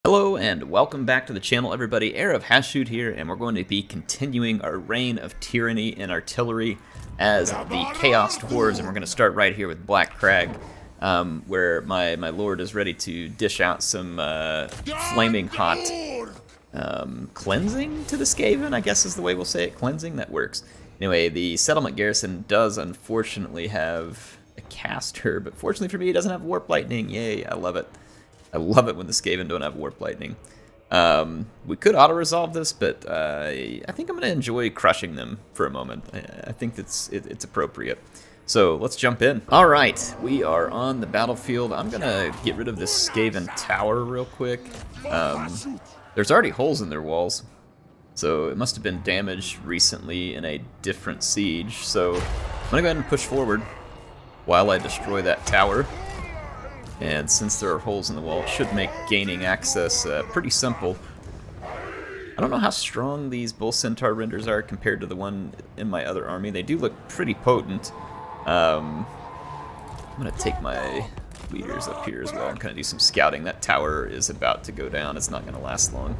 Hello and welcome back to the channel, everybody. HeirofCarthage here, and we're going to be continuing our reign of tyranny in artillery as the Chaos Dwarves, and we're going to start right here with Black Crag, where my lord is ready to dish out some flaming hot cleansing to the Skaven, I guess is the way we'll say it. Cleansing, that works. Anyway, the settlement garrison does unfortunately have a caster, but fortunately for me, it doesn't have Warp Lightning. Yay, I love it. I love it when the Skaven don't have Warp Lightning. We could auto-resolve this, but I think I'm going to enjoy crushing them for a moment. I think it's appropriate. So let's jump in. All right, we are on the battlefield. I'm going to get rid of this Skaven tower real quick. There's already holes in their walls, so it must have been damaged recently in a different siege. So I'm going to go ahead and push forward while I destroy that tower. And since there are holes in the wall, it should make gaining access pretty simple. I don't know how strong these Bull Centaur renders are compared to the one in my other army. They do look pretty potent. I'm going to take my leaders up here as well and kind of do some scouting. That tower is about to go down. It's not going to last long.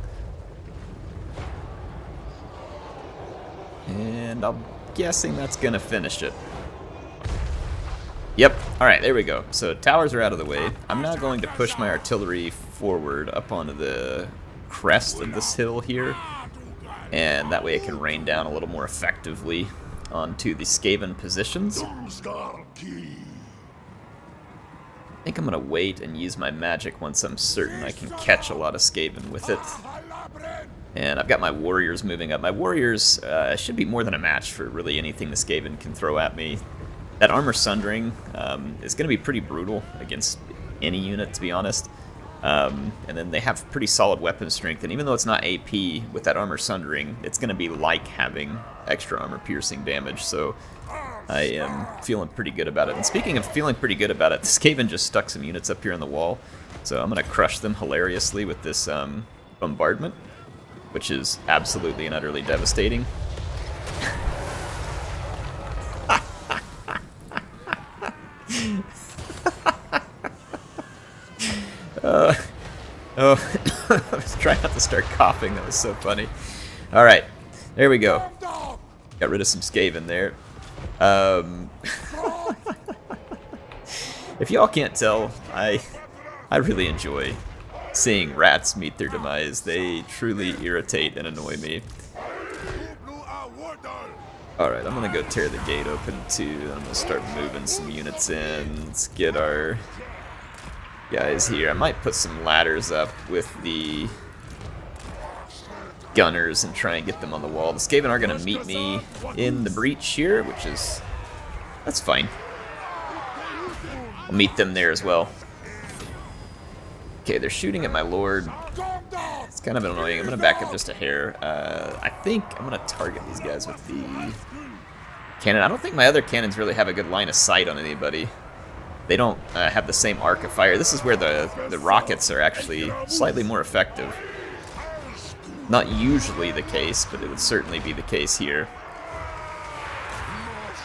And I'm guessing that's going to finish it. Yep, alright, there we go. So towers are out of the way. I'm now going to push my artillery forward up onto the crest of this hill here, and that way it can rain down a little more effectively onto the Skaven positions. I think I'm going to wait and use my magic once I'm certain I can catch a lot of Skaven with it. And I've got my warriors moving up. My warriors should be more than a match for really anything the Skaven can throw at me. That armor sundering is going to be pretty brutal against any unit, to be honest. And then they have pretty solid weapon strength, and even though it's not AP, with that armor sundering, it's going to be like having extra armor piercing damage, so I am feeling pretty good about it. And speaking of feeling pretty good about it, the Skaven just stuck some units up here on the wall, so I'm going to crush them hilariously with this bombardment, which is absolutely and utterly devastating. I was trying not to start coughing. That was so funny. Alright, there we go. Got rid of some Skaven there. If y'all can't tell, I really enjoy seeing rats meet their demise. They truly irritate and annoy me. Alright, I'm gonna go tear the gate open too. I'm gonna start moving some units in. Let's get our guys here. I might put some ladders up with the gunners and try and get them on the wall. The Skaven are going to meet me in the breach here, which is... that's fine. I'll meet them there as well. Okay, they're shooting at my lord. It's kind of annoying. I'm going to back up just a hair. I think I'm going to target these guys with the cannon. I don't think my other cannons really have a good line of sight on anybody. They don't have the same arc of fire. This is where the rockets are actually slightly more effective. Not usually the case, but it would certainly be the case here.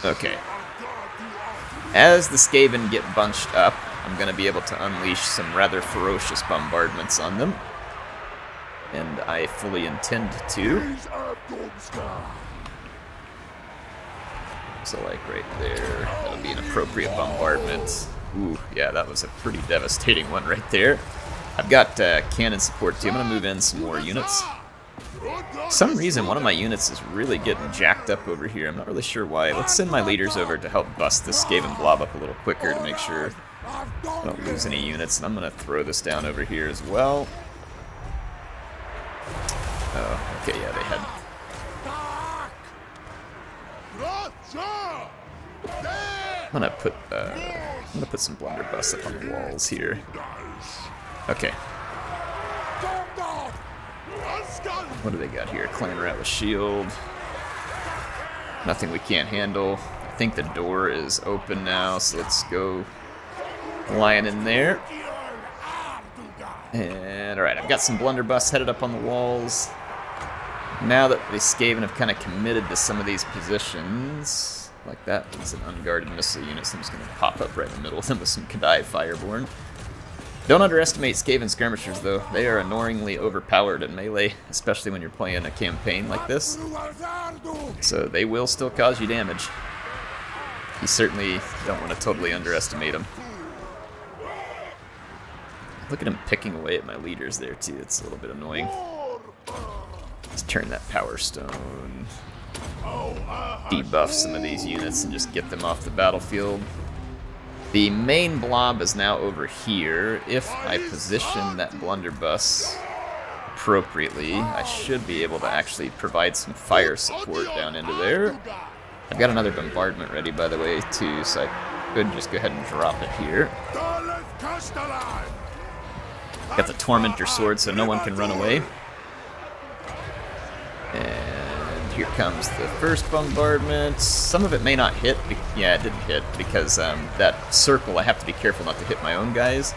Okay. As the Skaven get bunched up, I'm going to be able to unleash some rather ferocious bombardments on them. And I fully intend to. So like right there, that'll be an appropriate bombardment. Ooh, yeah, that was a pretty devastating one right there. I've got cannon support too. I'm going to move in some more units. For some reason, one of my units is really getting jacked up over here. I'm not really sure why. Let's send my leaders over to help bust this Skaven blob up a little quicker to make sure I don't lose any units. And I'm going to throw this down over here as well. Oh, okay, yeah, they had... I'm gonna put some blunderbuss up on the walls here. Okay. What do they got here? Clan rat with shield. Nothing we can't handle. I think the door is open now, so let's go lion in there. And alright, I've got some blunderbuss headed up on the walls. Now that the Skaven have kind of committed to some of these positions, like that was an unguarded missile unit, so I'm just going to pop up right in the middle of them with some Kadai Fireborn. Don't underestimate Skaven skirmishers, though. They are annoyingly overpowered in melee, especially when you're playing a campaign like this. So they will still cause you damage. You certainly don't want to totally underestimate them. Look at him picking away at my leaders there, too. It's a little bit annoying. Let's turn that Power Stone. Debuff some of these units and just get them off the battlefield. The main blob is now over here. If I position that blunderbuss appropriately, I should be able to actually provide some fire support down into there. I've got another bombardment ready, by the way, too, so I could just go ahead and drop it here. Got the Tormentor Sword, so no one can run away. And here comes the first bombardment. Some of it may not hit. Yeah, it didn't hit, because that circle, I have to be careful not to hit my own guys.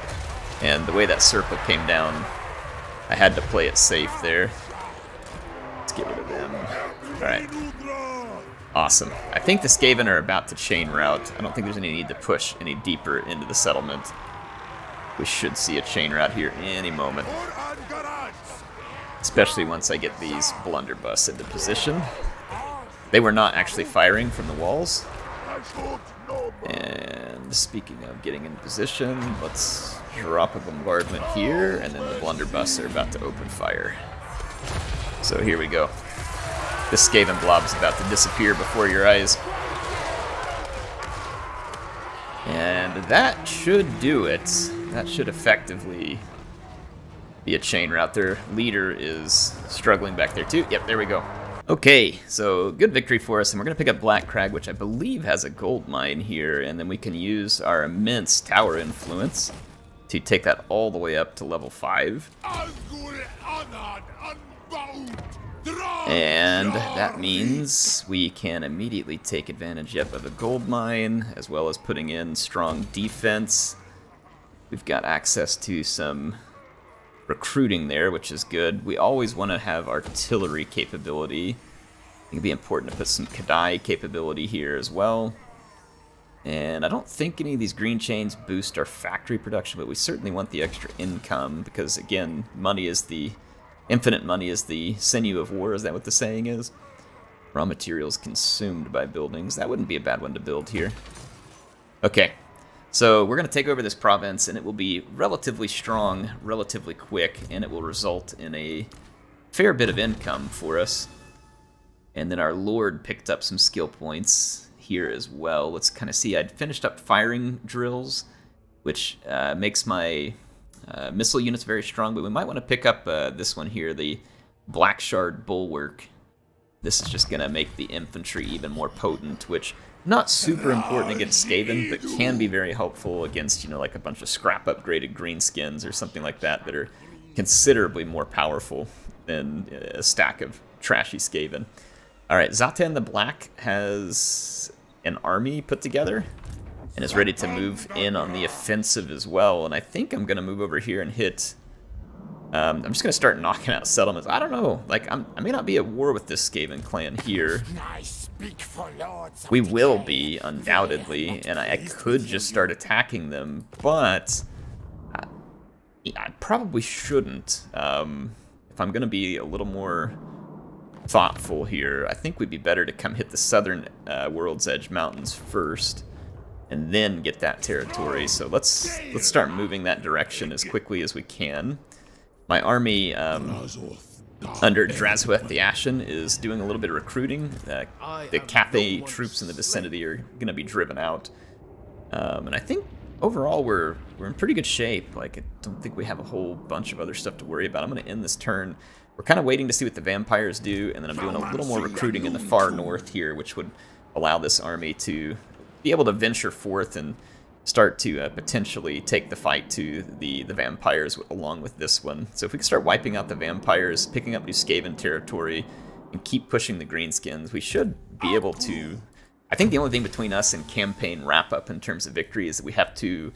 And the way that circle came down, I had to play it safe there. Let's get rid of them. Alright. Awesome. I think the Skaven are about to chain route. I don't think there's any need to push any deeper into the settlement. We should see a chain route here any moment. Especially once I get these blunderbuss into position. They were not actually firing from the walls. And speaking of getting in position, let's drop a bombardment here, and then the blunderbuss are about to open fire. So here we go. This Skaven blob's about to disappear before your eyes. And that should do it. That should effectively be a chain route. Their leader is struggling back there too. Yep, there we go. Okay, so good victory for us, and we're going to pick up Black Crag, which I believe has a gold mine here, and then we can use our immense tower influence to take that all the way up to level 5. And that means we can immediately take advantage of a gold mine, as well as putting in strong defense. We've got access to some recruiting there, which is good. We always want to have artillery capability. It'd be important to put some Kadai capability here as well. And I don't think any of these green chains boost our factory production, but we certainly want the extra income, because again, money is the infinite money is the sinew of war. Is that what the saying is? Raw materials consumed by buildings. That wouldn't be a bad one to build here. Okay. So we're going to take over this province, and it will be relatively strong, relatively quick, and it will result in a fair bit of income for us. And then our Lord picked up some skill points here as well. Let's kind of see. I'd finished up firing drills, which makes my missile units very strong, but we might want to pick up this one here, the Black Shard Bulwark. This is just going to make the infantry even more potent, which not super important against Skaven, but can be very helpful against, you know, like a bunch of scrap upgraded greenskins or something like that that are considerably more powerful than a stack of trashy Skaven. Alright, Zatan the Black has an army put together and is ready to move in on the offensive as well, and I think I'm going to move over here and hit... I'm just going to start knocking out settlements. I don't know, like, I may not be at war with this Skaven clan here. We will be, undoubtedly, and I could just start attacking them, but I probably shouldn't. If I'm going to be a little more thoughtful here, I think we'd be better to come hit the southern World's Edge Mountains first, and then get that territory. So let's start moving that direction as quickly as we can. My army under Drazweth the Ashen is doing a little bit of recruiting. The Cathay troops in the vicinity are going to be driven out. And I think overall we're in pretty good shape. Like, I don't think we have a whole bunch of other stuff to worry about. I'm going to end this turn. We're kind of waiting to see what the vampires do, and then I'm doing a little more recruiting in the far north here, which would allow this army to be able to venture forth and start to potentially take the fight to the vampires along with this one. So if we can start wiping out the vampires, picking up new Skaven territory, and keep pushing the greenskins, we should be able to... I think the only thing between us and campaign wrap-up in terms of victory is that we have to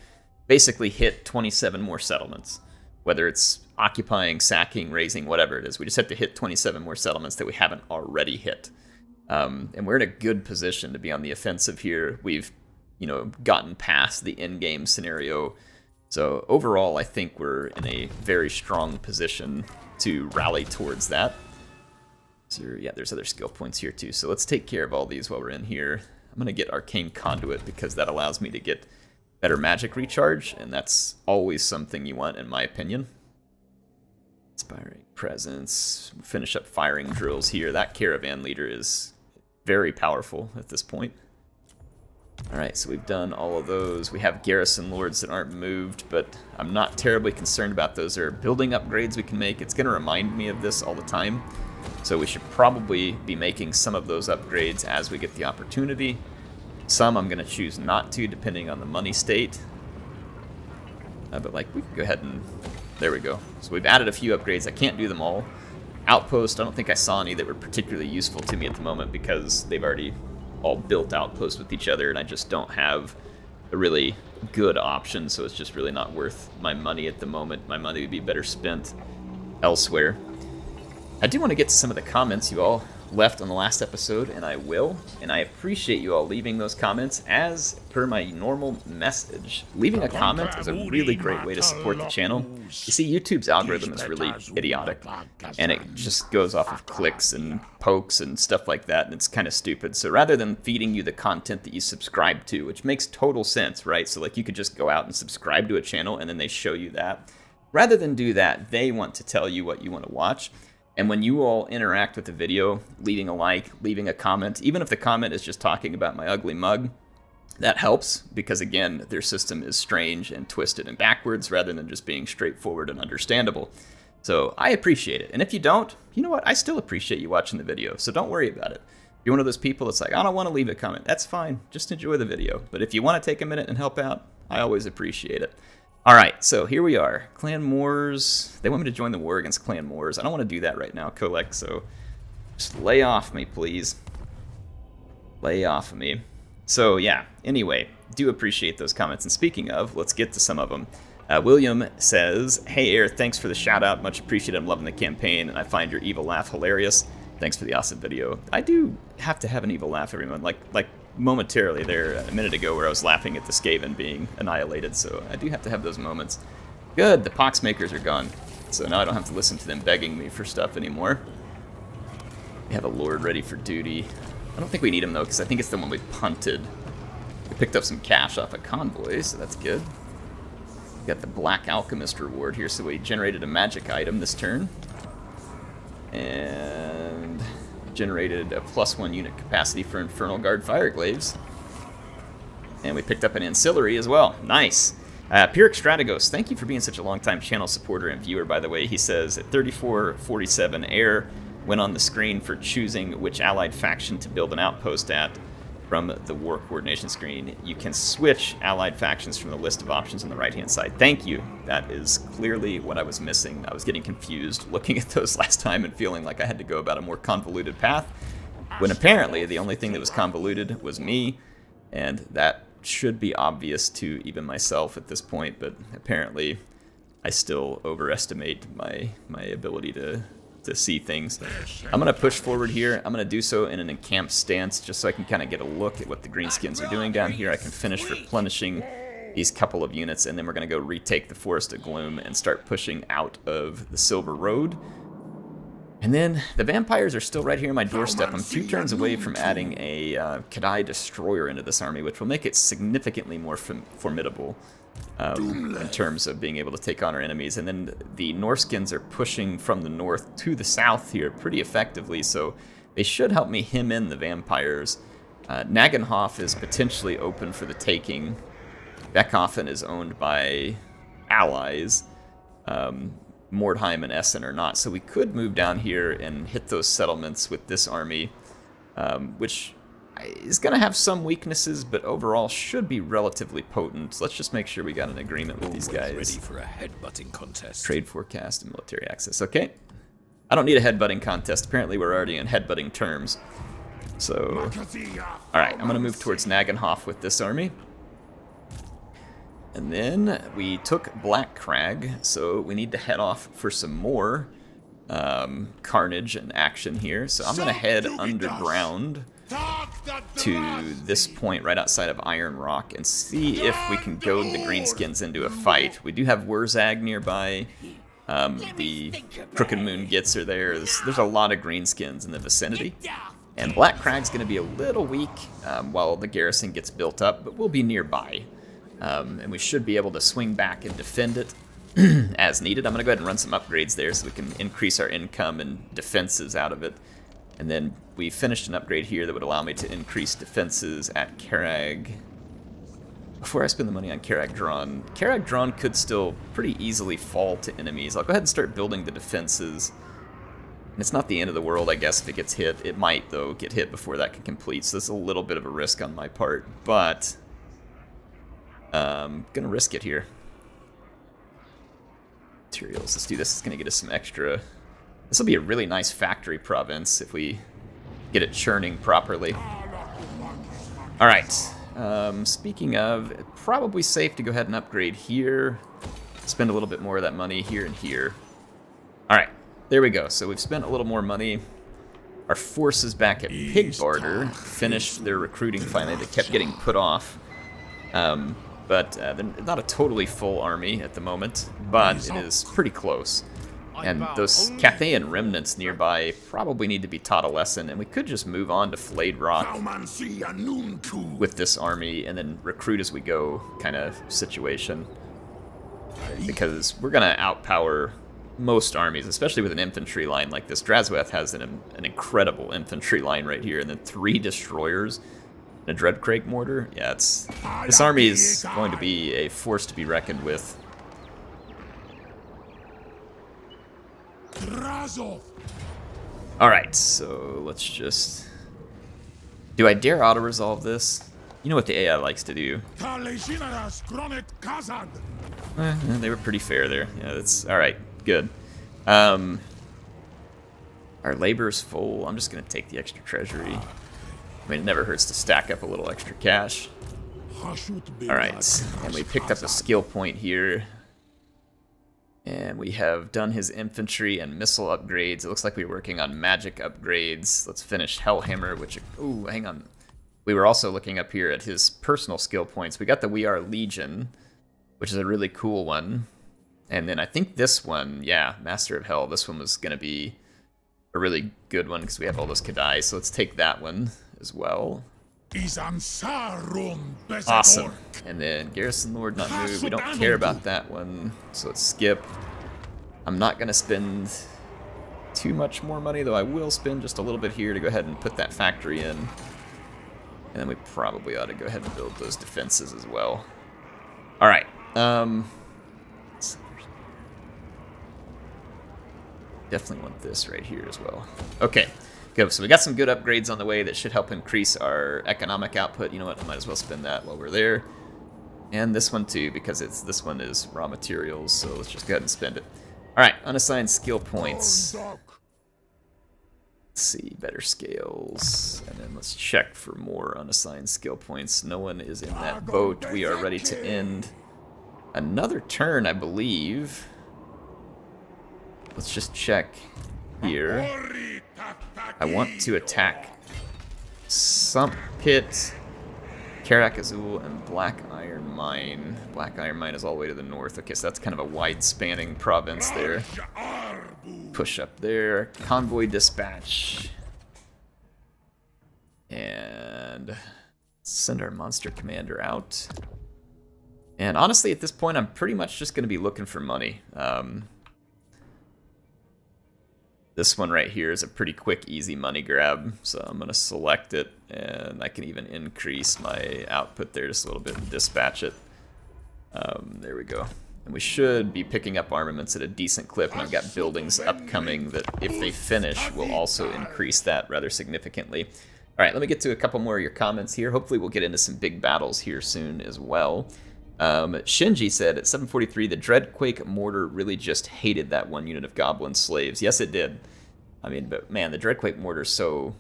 basically hit 27 more settlements. Whether it's occupying, sacking, razing, whatever it is. We just have to hit 27 more settlements that we haven't already hit. And we're in a good position to be on the offensive here. We've, you know, gotten past the end-game scenario So overall, I think we're in a very strong position to rally towards that. So yeah, there's other skill points here too. So let's take care of all these while we're in here. I'm going to get Arcane Conduit because that allows me to get better magic recharge, and that's always something you want in my opinion. Inspiring Presence. Finish up firing drills here. That Caravan Leader is very powerful at this point. Alright, so we've done all of those. We have Garrison Lords that aren't moved, but I'm not terribly concerned about those. They're building upgrades we can make. It's going to remind me of this all the time. So we should probably be making some of those upgrades as we get the opportunity. Some I'm going to choose not to, depending on the money state. But like, we can go ahead and... There we go. So we've added a few upgrades. I can't do them all. Outpost, I don't think I saw any that were particularly useful to me at the moment because they've already all built outposts with each other, and I just don't have a really good option, so it's just really not worth my money at the moment. My money would be better spent elsewhere. I do want to get to some of the comments you all left on the last episode, and I will, and I appreciate you all leaving those comments. As per my normal message, leaving a comment is a really great way to support the channel. You see, YouTube's algorithm is really idiotic, and it just goes off of clicks and pokes and stuff like that, and it's kind of stupid. So rather than feeding you the content that you subscribe to, which makes total sense, right? So like, you could just go out and subscribe to a channel and then they show you that. Rather than do that, they want to tell you what you want to watch. And when you all interact with the video, leaving a like, leaving a comment, even if the comment is just talking about my ugly mug, that helps because, again, their system is strange and twisted and backwards rather than just being straightforward and understandable. So I appreciate it. And if you don't, you know what? I still appreciate you watching the video, so don't worry about it. If you're one of those people that's like, I don't want to leave a comment, that's fine. Just enjoy the video. But if you want to take a minute and help out, I always appreciate it. Alright, so here we are. Clan Wars. They want me to join the war against Clan Wars. I don't want to do that right now, Kolek, so just lay off me, please. Lay off of me. So, yeah, anyway, do appreciate those comments. And speaking of, let's get to some of them. William says, hey, Air, thanks for the shout-out. Much appreciated. I'm loving the campaign, and I find your evil laugh hilarious. Thanks for the awesome video. I do have to have an evil laugh every moment. Like momentarily there a minute ago where I was laughing at the Skaven being annihilated, so I do have to have those moments. Good, the Poxmakers are gone, so now I don't have to listen to them begging me for stuff anymore. We have a Lord ready for duty. I don't think we need him though, because I think it's the one we punted. We picked up some cash off a convoy, so that's good. We got the Black Alchemist reward here, so we generated a magic item this turn. And generated a +1 unit capacity for Infernal Guard Fireglaves. And we picked up an ancillary as well. Nice. Pyrrhic Strategos, thank you for being such a long-time channel supporter and viewer, by the way. He says, at 3447, Air went on the screen for choosing which allied faction to build an outpost at from the war coordination screen. You can switch allied factions from the list of options on the right-hand side. Thank you. That is clearly what I was missing. I was getting confused looking at those last time and feeling like I had to go about a more convoluted path, when apparently the only thing that was convoluted was me, and that should be obvious to even myself at this point, but apparently I still overestimate my ability to see things. I'm going to push forward here. I'm going to do so in an encamped stance just so I can kind of get a look at what the greenskins are doing down here. I can finish replenishing these couple of units, and then we're going to go retake the Forest of Gloom and start pushing out of the Silver Road. And then the vampires are still right here on my doorstep. I'm 2 turns away from adding a Kadai Destroyer into this army, which will make it significantly more formidable in terms of being able to take on our enemies. And then the Norskins are pushing from the north to the south here pretty effectively, so they should help me hem in the vampires. Nagenhof is potentially open for the taking. Beckhofen is owned by allies. Mordheim and Essen are not, so we could move down here and hit those settlements with this army, which is going to have some weaknesses, but overall should be relatively potent. So let's just make sure we got an agreement with these guys. Ready for a headbutting contest. Trade forecast and military access. Okay. I don't need a headbutting contest. Apparently we're already in headbutting terms. So, alright, I'm going to move towards Nagenhof with this army. And then we took Black Crag, so we need to head off for some more carnage and action here. So I'm going to head underground to this point right outside of Iron Rock and see if we can goad the Greenskins into a fight. We do have Wurzag nearby. The Crooked Moon Gits are there. There's a lot of Greenskins in the vicinity. And Black Crag's going to be a little weak while the garrison gets built up, but we'll be nearby. And we should be able to swing back and defend it as needed. I'm going to go ahead and run some upgrades there so we can increase our income and defenses out of it. And then we finished an upgrade here that would allow me to increase defenses at Carag. Before I spend the money on Carag Drawn could still pretty easily fall to enemies. I'll go ahead and start building the defenses. And it's not the end of the world, I guess, if it gets hit. It might, though, get hit before that can complete, so this is a little bit of a risk on my part. But I'm going to risk it here. Materials, let's do this. It's going to get us some extra. This will be a really nice factory province if we get it churning properly. Alright, speaking of, probably safe to go ahead and upgrade here. Spend a little bit more of that money here and here. Alright, there we go. So we've spent a little more money. Our forces back at Pig Barter finished their recruiting finally. They kept getting put off. But they're not a totally full army at the moment, but it is pretty close. And those Cathayan remnants nearby probably need to be taught a lesson, and we could just move on to Flayed Rock with this army and then recruit as we go kind of situation. Because we're going to outpower most armies, especially with an infantry line like this. Drazweth has an incredible infantry line right here, and then 3 destroyers. A Dreadcrake mortar? Yeah, this army is going to be a force to be reckoned with. Alright, so let's just... Do I dare auto-resolve this? You know what the AI likes to do. They were pretty fair there. Yeah, that's... Alright, good. Our labor's full. I'm just going to take the extra treasury. I mean, it never hurts to stack up a little extra cash. Alright, and we picked up a skill point here. And we have done his infantry and missile upgrades. It looks like we're working on magic upgrades. Let's finish Hellhammer, which... Ooh, hang on. We were also looking up here at his personal skill points. We got the We Are Legion, which is a really cool one. And then I think this one, yeah, Master of Hell, this one was going to be a really good one because we have all those Kadai. So let's take that one as well. Awesome. And then Garrison Lord not move. We don't care about that one, so let's skip. I'm not going to spend too much more money, though I will spend just a little bit here to go ahead and put that factory in. And then we probably ought to go ahead and build those defenses as well. Alright. Definitely want this right here as well. Okay. Good, so we got some good upgrades on the way that should help increase our economic output. You know what, I might as well spend that while we're there. And this one too, because this one is raw materials, so let's just go ahead and spend it. Alright, unassigned skill points. Let's see, better scales. And then let's check for more unassigned skill points. No one is in that boat. We are ready to end another turn, I believe. Let's just check here. I want to attack Sump Pit, Karak Azul, and Black Iron Mine. Black Iron Mine is all the way to the north. Okay, so that's kind of a wide-spanning province there. Push up there. Convoy Dispatch. And send our monster commander out. And honestly, at this point, I'm pretty much just going to be looking for money. This one right here is a pretty quick, easy money grab, so I'm going to select it, and I can even increase my output there just a little bit and dispatch it. There we go. And we should be picking up armaments at a decent clip, and I've got buildings upcoming that, if they finish, will also increase that rather significantly. Alright, let me get to a couple more of your comments here. Hopefully we'll get into some big battles here soon as well. Shinji said at 743, the Dreadquake mortar really just hated that one unit of goblin slaves. Yes, it did. I mean, but man, the Dreadquake mortar is so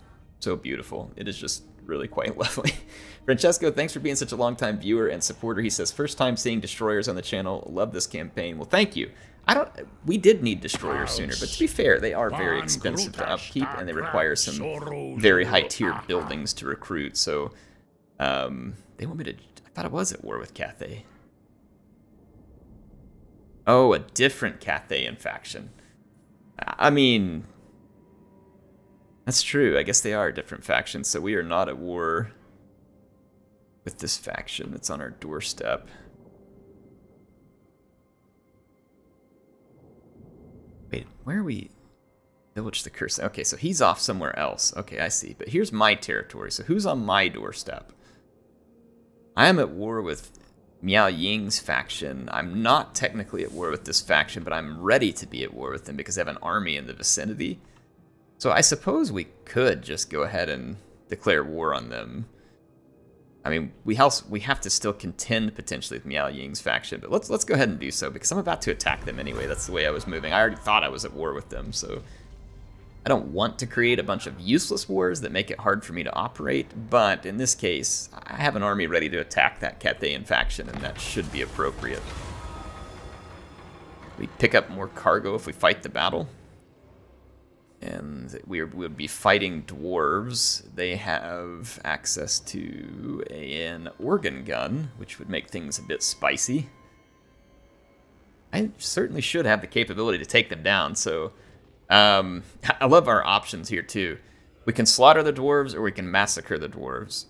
beautiful. It is just really quite lovely. Francesco, thanks for being such a long-time viewer and supporter. He says, first time seeing destroyers on the channel. Love this campaign. Well, thank you. We did need destroyers sooner, but to be fair, they are very expensive to upkeep, and they require some very high-tier buildings to recruit, so they want me to... I thought I was at war with Cathay. Oh, a different Cathayan faction. I mean... That's true. I guess they are different factions, so we are not at war with this faction that's on our doorstep. Wait, where are we? Village the Curse. Okay, so he's off somewhere else. Okay, I see. But here's my territory. So who's on my doorstep? I am at war with Miao Ying's faction. I'm not technically at war with this faction, but I'm ready to be at war with them because I have an army in the vicinity. So I suppose we could just go ahead and declare war on them. I mean, we have to still contend potentially with Miao Ying's faction, but let's go ahead and do so because I'm about to attack them anyway. That's the way I was moving. I already thought I was at war with them, so I don't want to create a bunch of useless wars that make it hard for me to operate, but in this case, I have an army ready to attack that Cathayan faction, and that should be appropriate. We pick up more cargo if we fight the battle. And we would be fighting dwarves. They have access to an organ gun, which would make things a bit spicy. I certainly should have the capability to take them down, so I love our options here too. We can slaughter the dwarves or we can massacre the dwarves.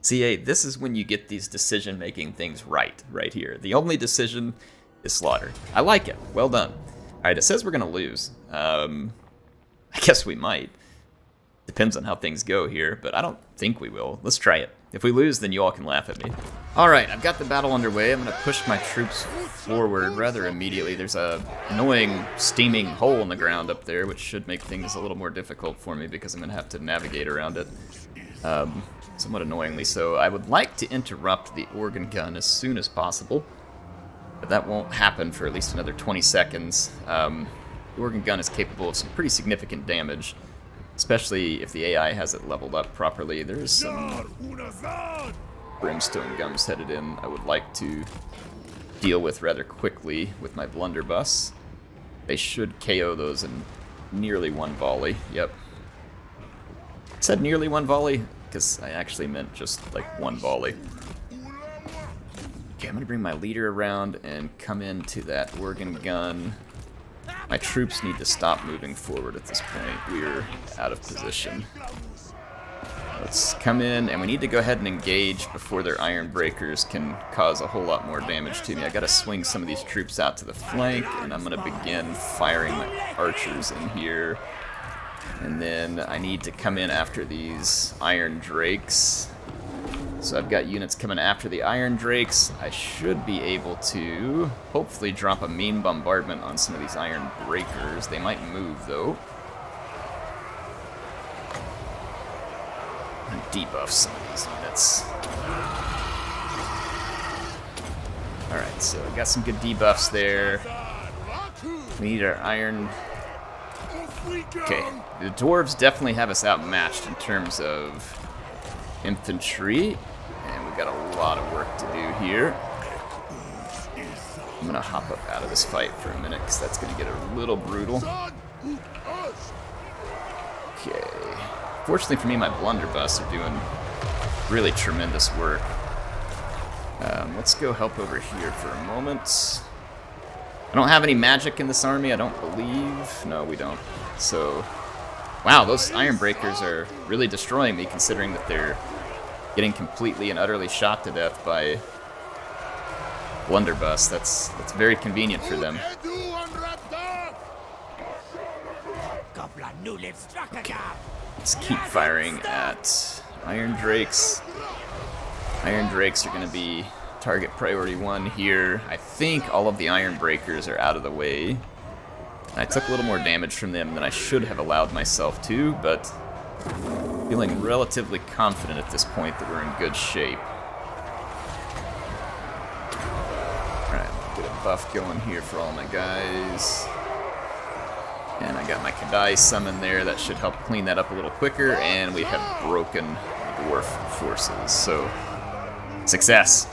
CA, this is when you get these decision-making things right here. The only decision is slaughter. I like it. Well done. Alright, it says we're going to lose. I guess we might. Depends on how things go here, but I don't think we will. Let's try it. If we lose, then you all can laugh at me. Alright, I've got the battle underway. I'm going to push my troops forward rather immediately. There's a annoying steaming hole in the ground up there, which should make things a little more difficult for me because I'm going to have to navigate around it. Somewhat annoyingly so. I would like to interrupt the organ gun as soon as possible. But that won't happen for at least another 20 seconds. The organ gun is capable of some pretty significant damage, especially if the AI has it leveled up properly. There's some brimstone gums headed in I would like to deal with rather quickly with my blunderbuss. They should KO those in nearly one volley. Yep. I said nearly one volley because I actually meant just like one volley. Okay, I'm going to bring my leader around and come into that organ gun. My troops need to stop moving forward at this point. We're out of position. Let's come in, and we need to go ahead and engage before their iron breakers can cause a whole lot more damage to me. I got to swing some of these troops out to the flank, and I'm going to begin firing my archers in here. And then I need to come in after these iron drakes. So I've got units coming after the Iron Drakes. I should be able to hopefully drop a mean bombardment on some of these Iron Breakers. They might move, though. And debuff some of these units. Alright, so I got some good debuffs there. We need our Iron... Okay, the Dwarves definitely have us outmatched in terms of infantry, and we've got a lot of work to do here. I'm gonna hop up out of this fight for a minute because that's gonna get a little brutal. Okay. Fortunately for me, my blunderbuss are doing really tremendous work. Let's go help over here for a moment. I don't have any magic in this army, I don't believe. No, we don't. So, wow, those Iron Breakers are really destroying me, considering that they're getting completely and utterly shot to death by blunderbuss. That's very convenient for them. Okay. Let's keep firing at Iron Drakes. Iron Drakes are going to be target priority 1 here. I think all of the Iron Breakers are out of the way. I took a little more damage from them than I should have allowed myself to, but feeling relatively confident at this point that we're in good shape. Alright, get a buff going here for all my guys. And I got my Kadai summon there. That should help clean that up a little quicker. And we have broken Dwarf forces. So, success.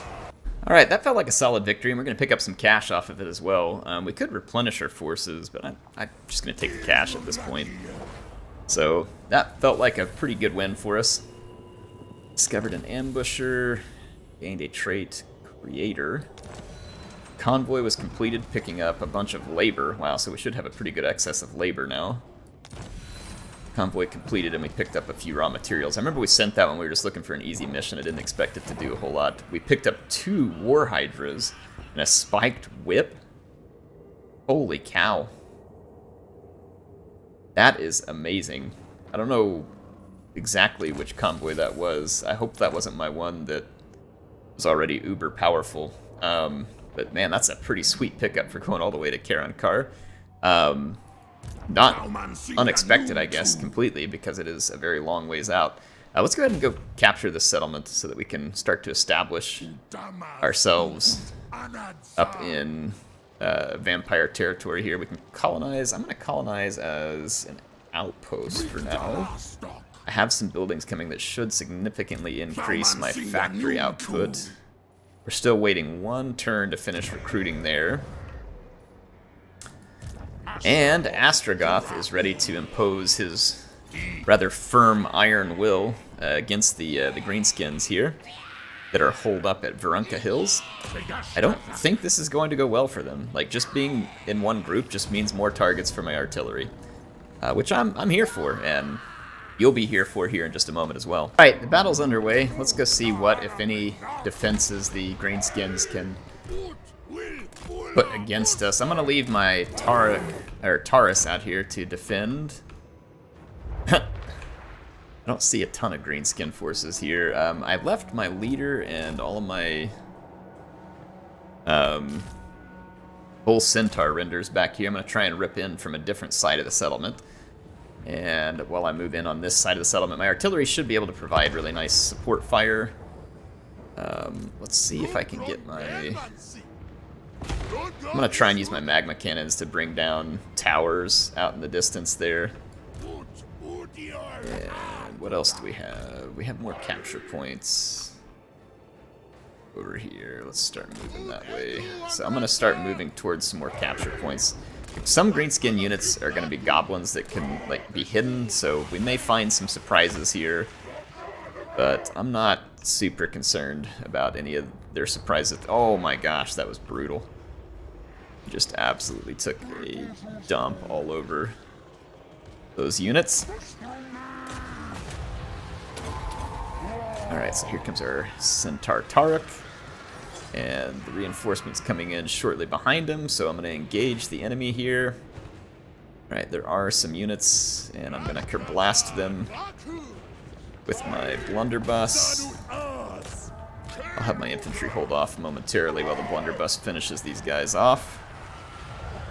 Alright, that felt like a solid victory, and we're going to pick up some cash off of it as well. We could replenish our forces, but I'm just going to take the cash at this point. So, that felt like a pretty good win for us. Discovered an ambusher, gained a trait, creator. Convoy was completed, picking up a bunch of labor. Wow, so we should have a pretty good excess of labor now. Convoy completed, and we picked up a few raw materials. I remember we sent that when we were just looking for an easy mission. I didn't expect it to do a whole lot. We picked up 2 war hydras and a spiked whip. Holy cow. That is amazing. I don't know exactly which convoy that was. I hope that wasn't my one that was already uber powerful. But man, that's a pretty sweet pickup for going all the way to Karankar. Not unexpected, I guess, completely, because it is a very long ways out. Let's go ahead and go capture this settlement so that we can start to establish ourselves up in vampire territory here. We can colonize. I'm going to colonize as an outpost for now. I have some buildings coming that should significantly increase my factory output. We're still waiting 1 turn to finish recruiting there. And Astragoth is ready to impose his rather firm iron will against the greenskins here that are holed up at Varunka Hills. I don't think this is going to go well for them. Like, just being in one group just means more targets for my artillery, which I'm here for, and you'll be here for here in just a moment as well. Alright, the battle's underway. Let's go see what, if any, defenses the greenskins can put against us. I'm going to leave my Taurus out here to defend. I don't see a ton of greenskin forces here. I left my leader and all of my bull centaur renders back here. I'm going to try and rip in from a different side of the settlement. And while I move in on this side of the settlement, my artillery should be able to provide really nice support fire. Let's see if I can get my... I'm going to try and use my magma cannons to bring down towers out in the distance there. And what else do we have? We have more capture points over here. Let's start moving that way. So I'm going to start moving towards some more capture points. Some greenskin units are going to be goblins that can like be hidden, so we may find some surprises here. But I'm not super concerned about any of their surprises. Oh my gosh, that was brutal. Just absolutely took a dump all over those units. Alright, so here comes our Centaur Tarek. And the reinforcements coming in shortly behind him, so I'm going to engage the enemy here. Alright, there are some units, and I'm going to blast them with my blunderbuss. I'll have my infantry hold off momentarily while the blunderbuss finishes these guys off.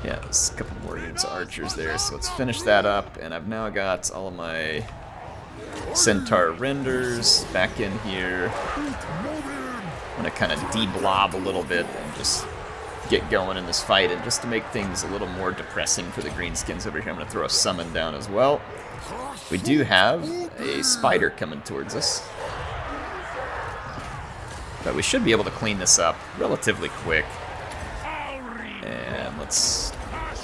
Yeah, there's a couple more units of archers there, so let's finish that up. And I've now got all of my Centaur renders back in here. I'm going to kind of de-blob a little bit and just get going in this fight. And just to make things a little more depressing for the greenskins over here, I'm going to throw a summon down as well. We do have a spider coming towards us. But we should be able to clean this up relatively quick. And let's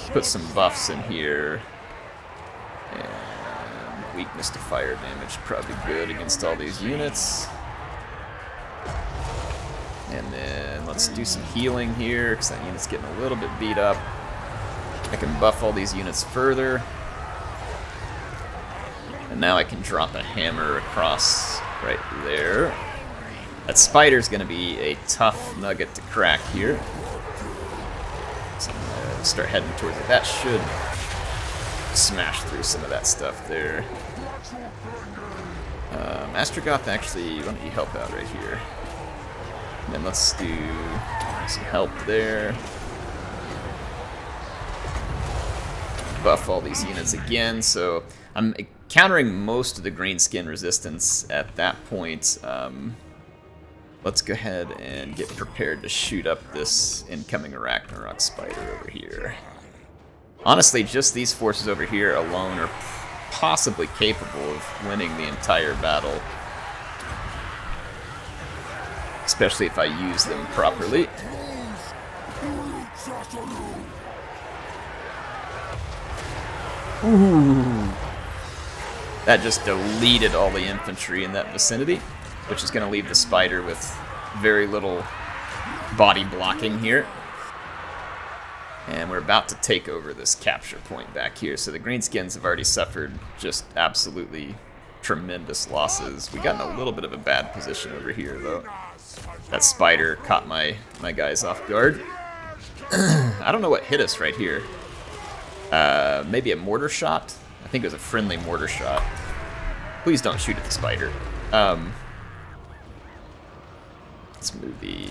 put some buffs in here. And weakness to fire damage, probably good against all these units. And then let's do some healing here, because that unit's getting a little bit beat up. I can buff all these units further. And now I can drop a hammer across right there. That spider's going to be a tough nugget to crack here. So I'm going to start heading towards it. That should smash through some of that stuff there. Astragoth, actually, why don't you help out right here? And then let's do some help there. Buff all these units again, so I'm countering most of the greenskin resistance at that point. Let's go ahead and get prepared to shoot up this incoming Ragnarok spider over here. Honestly, just these forces over here alone are possibly capable of winning the entire battle. Especially if I use them properly. Ooh. That just deleted all the infantry in that vicinity, which is going to leave the spider with very little body blocking here. And we're about to take over this capture point back here. So the Greenskins have already suffered just absolutely tremendous losses. We got in a little bit of a bad position over here, though. That spider caught my guys off guard. I don't know what hit us right here. Maybe a mortar shot? I think it was a friendly mortar shot. Please don't shoot at the spider. Let's move the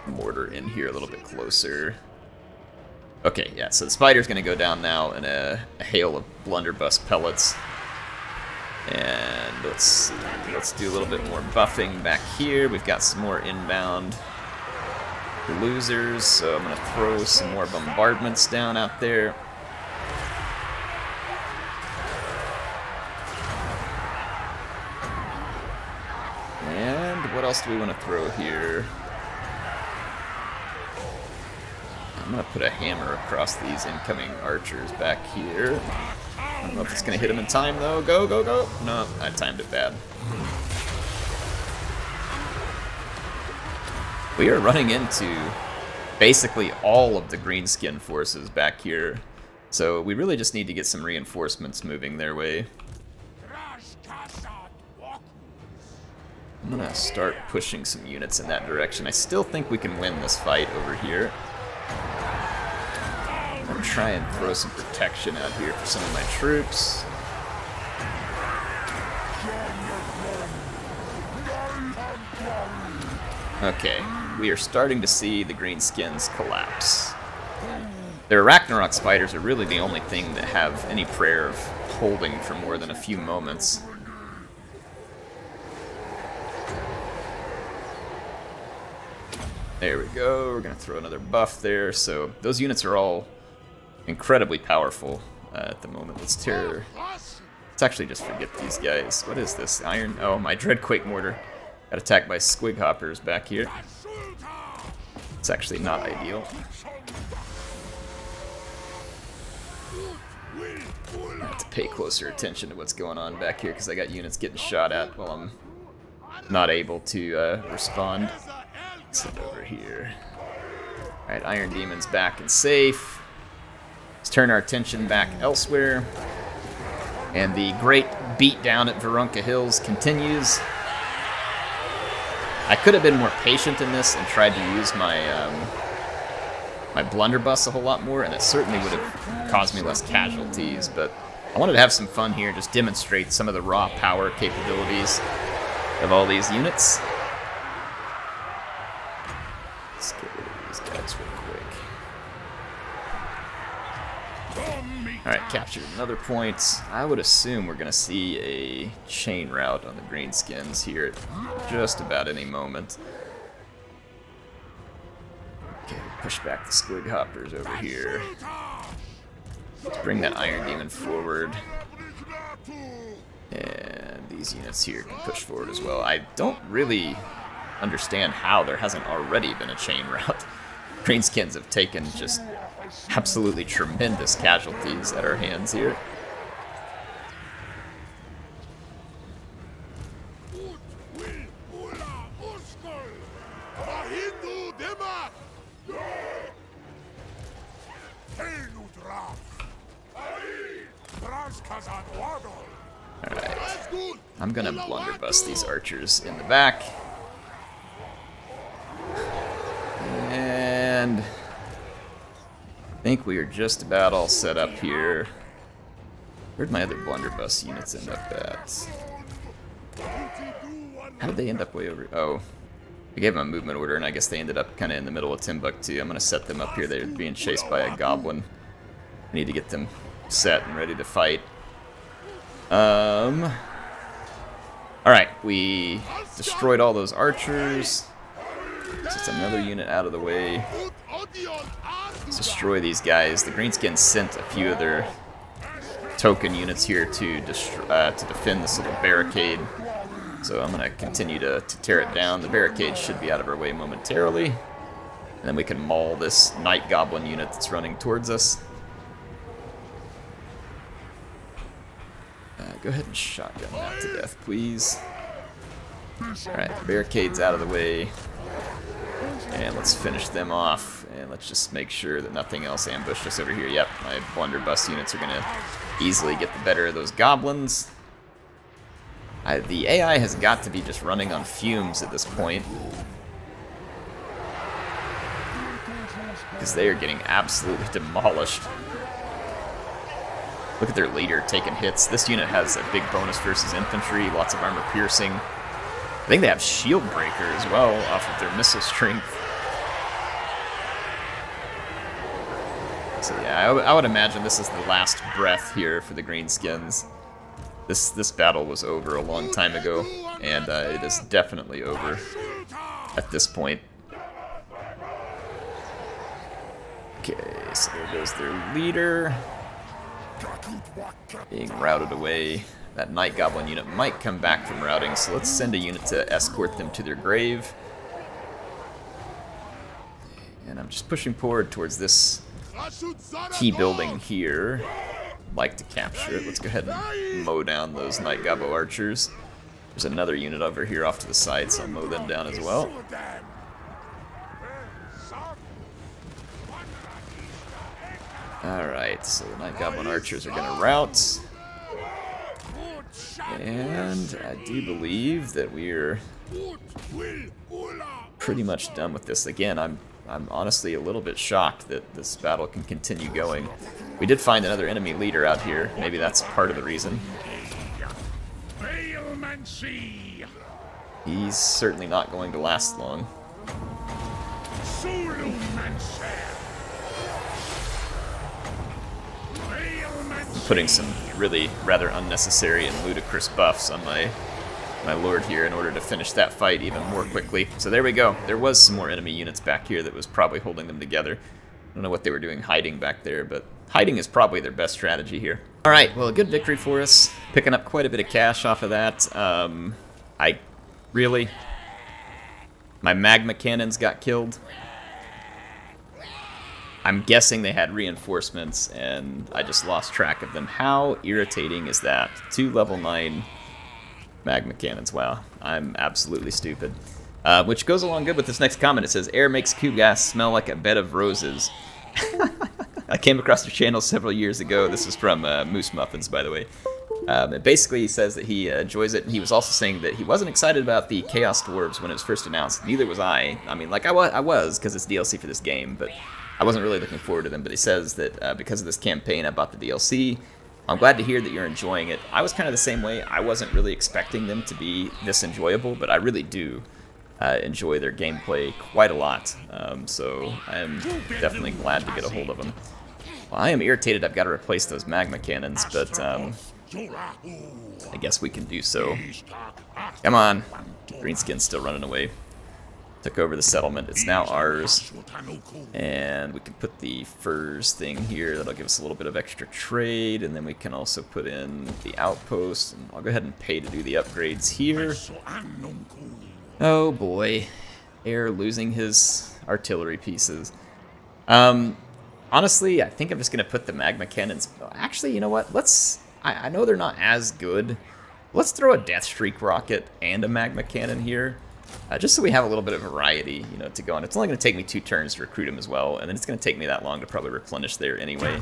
mortar in here a little bit closer. Okay, yeah, so the spider's going to go down now in a hail of blunderbuss pellets. And let's see, let's do a little bit more buffing back here. We've got some more inbound losers, so I'm going to throw some more bombardments down out there. And what else do we want to throw here? I'm going to put a hammer across these incoming archers back here. I don't know if it's going to hit them in time, though. Go, go, go. No, I timed it bad. We are running into basically all of the greenskin forces back here. So we really just need to get some reinforcements moving their way. I'm going to start pushing some units in that direction. I still think we can win this fight over here. I'm going to try and throw some protection out here for some of my troops. Okay, we are starting to see the greenskins collapse. Their Ragnarok spiders are really the only thing that have any prayer of holding for more than a few moments. There we go, we're going to throw another buff there. So those units are all incredibly powerful at the moment. Let's actually just forget these guys. What is this? Iron? Oh, my Dreadquake mortar. Got attacked by squig hoppers back here. It's actually not ideal. I have to pay closer attention to what's going on back here because I got units getting shot at while I'm not able to respond. Sit over here. Alright, Iron Demon's back and safe. Let's turn our attention back elsewhere. And the great beatdown at Varunka Hills continues. I could have been more patient in this and tried to use my my blunderbuss a whole lot more, and it certainly would have caused me less casualties, but I wanted to have some fun here, just demonstrate some of the raw power capabilities of all these units. Let's get rid of these guys real quick. Alright, captured another point. I would assume we're going to see a chain route on the greenskins here at just about any moment. Okay, push back the squig hoppers over here. Let's bring that Iron Demon forward. And these units here can push forward as well. I don't really understand how there hasn't already been a chain route. Greenskins have taken just absolutely tremendous casualties at our hands here. Alright, I'm gonna blunderbuss these archers in the back. And I think we are just about all set up here. Where'd my other blunderbuss units end up at? How did they end up way over? Oh, I gave them a movement order, and I guess they ended up kind of in the middle of Timbuktu. I'm going to set them up here. They're being chased by a goblin. I need to get them set and ready to fight. Alright, we destroyed all those archers. Just another unit out of the way. Let's destroy these guys. The Greenskins sent a few of their token units here to defend this little barricade. So I'm going to continue to tear it down. The barricade should be out of our way momentarily. And then we can maul this Night Goblin unit that's running towards us. Go ahead and shotgun that to death, please. Alright, barricade's out of the way. And let's finish them off. And let's just make sure that nothing else ambushed us over here. Yep, my blunderbuss units are going to easily get the better of those goblins. The AI has got to be just running on fumes at this point, because they are getting absolutely demolished. Look at their leader taking hits. This unit has a big bonus versus infantry, lots of armor piercing. I think they have shield breaker as well off of their missile strength. So yeah, I would imagine this is the last breath here for the Greenskins. This battle was over a long time ago, and it is definitely over at this point. Okay, so there goes their leader, being routed away. That Night Goblin unit might come back from routing, so let's send a unit to escort them to their grave. And I'm just pushing forward towards this key building here. I'd like to capture it. Let's go ahead and mow down those Night Goblin archers. There's another unit over here off to the side, so I'll mow them down as well. Alright, so the Night Goblin archers are going to rout. And I do believe that we're pretty much done with this. Again, I'm honestly a little bit shocked that this battle can continue going. We did find another enemy leader out here. Maybe that's part of the reason. He's certainly not going to last long. Putting some really rather unnecessary and ludicrous buffs on my lord here in order to finish that fight even more quickly. So there we go. There was some more enemy units back here that was probably holding them together. I don't know what they were doing hiding back there, but hiding is probably their best strategy here. Alright, well, a good victory for us. Picking up quite a bit of cash off of that. My magma cannons got killed. I'm guessing they had reinforcements, and I just lost track of them. How irritating is that? 2 level 9 magma cannons. Wow, I'm absolutely stupid. Which goes along good with this next comment. It says, air makes Q gas smell like a bed of roses. I came across your channel several years ago. This is from Moose Muffins, by the way. It basically says that he enjoys it. He was also saying that he wasn't excited about the Chaos Dwarves when it was first announced. Neither was I. I mean, like, I was, because it's DLC for this game, but I wasn't really looking forward to them. But he says that because of this campaign, I bought the DLC. I'm glad to hear that you're enjoying it. I was kind of the same way. I wasn't really expecting them to be this enjoyable, but I really do enjoy their gameplay quite a lot. So I'm definitely glad to get a hold of them. Well, I am irritated I've got to replace those magma cannons, but I guess we can do so. Come on. Greenskin's still running away. Took over the settlement. It's now ours. And we can put the furs thing here. That'll give us a little bit of extra trade. And then we can also put in the outpost. And I'll go ahead and pay to do the upgrades here. Oh boy. Air losing his artillery pieces. Honestly, I think I'm just going to put the magma cannons... Actually, you know what? Let's... I know they're not as good. Let's throw a Death Streak rocket and a magma cannon here. Just so we have a little bit of variety, you know, to go on. It's only going to take me 2 turns to recruit him as well, and then it's going to take me that long to probably replenish there anyway.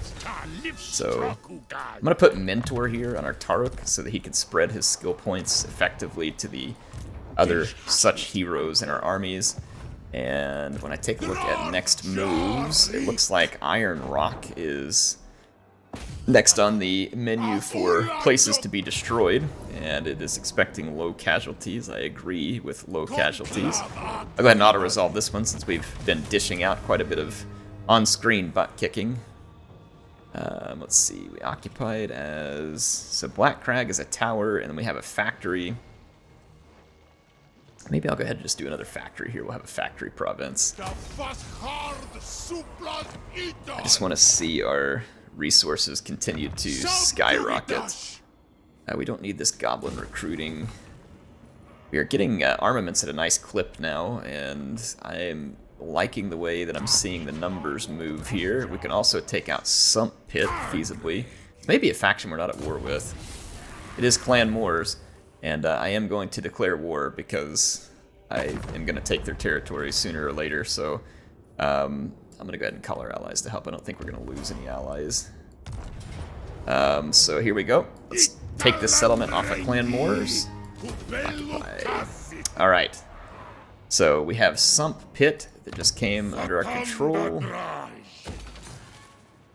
So I'm going to put Mentor here on our Taruk so that he can spread his skill points effectively to the other such heroes in our armies. And when I take a look at next moves, it looks like Iron Rock is next on the menu for places to be destroyed, and it is expecting low casualties. I agree with low casualties. I'll go ahead and auto-resolve this one since we've been dishing out quite a bit of on-screen butt kicking. Let's see, we occupied as... So Black Crag is a tower, and then we have a factory. Maybe I'll go ahead and just do another factory here. We'll have a factory province. I just want to see our resources continue to skyrocket. We don't need this goblin recruiting. We are getting armaments at a nice clip now, and I'm liking the way that I'm seeing the numbers move here. We can also take out Sump Pit, feasibly. It's maybe a faction we're not at war with. It is Clan Moors, and I am going to declare war because I am going to take their territory sooner or later, so I'm going to go ahead and call our allies to help. I don't think we're going to lose any allies. So here we go. Let's take this settlement off of Clan Moors. Occupy. Alright. So we have Sump Pit that just came under our control.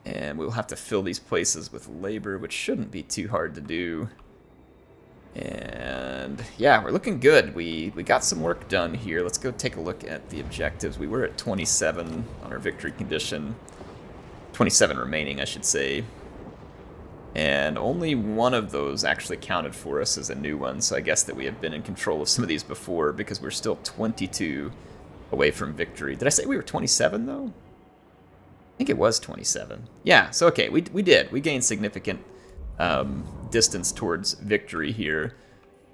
And we'll have to fill these places with labor, which shouldn't be too hard to do. And yeah, we're looking good. We got some work done here. Let's go take a look at the objectives. We were at 27 on our victory condition. 27 remaining, I should say. And only one of those actually counted for us as a new one, so I guess that we have been in control of some of these before because we're still 22 away from victory. Did I say we were 27 though? I think it was 27. Yeah, so okay, we did. We gained significant distance towards victory here.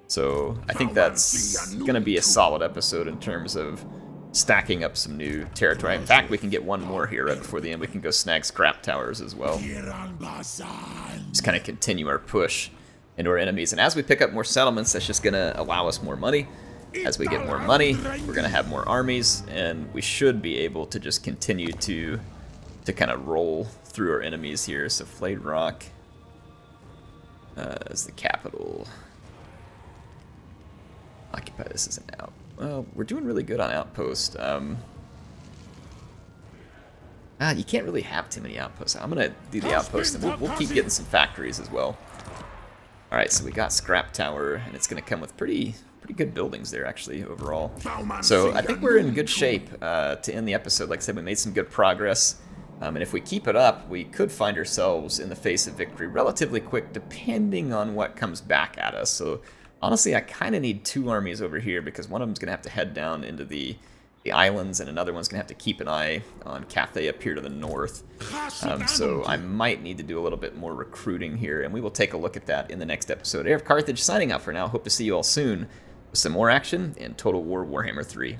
So I think that's going to be a solid episode in terms of stacking up some new territory. In fact, we can get one more here right before the end. We can go snag scrap towers as well. Just kind of continue our push into our enemies. And as we pick up more settlements, that's just going to allow us more money. As we get more money, we're going to have more armies, and we should be able to just continue to kind of roll through our enemies here. So Flayed Rock is the capital. Occupy this as an out. Well, we're doing really good on outpost. You can't really have too many outposts. I'm gonna do the outpost, and we'll keep getting some factories as well. All right, so we got scrap tower, and it's gonna come with pretty good buildings there actually overall. So I think we're in good shape to end the episode. Like I said, we made some good progress, and if we keep it up, we could find ourselves in the face of victory relatively quick, depending on what comes back at us. So honestly, I kind of need two armies over here because one of them's going to have to head down into the islands, and another one's going to have to keep an eye on Cathay up here to the north. So I might need to do a little bit more recruiting here, and we will take a look at that in the next episode. HeirofCarthage signing out for now. Hope to see you all soon with some more action in Total War Warhammer 3.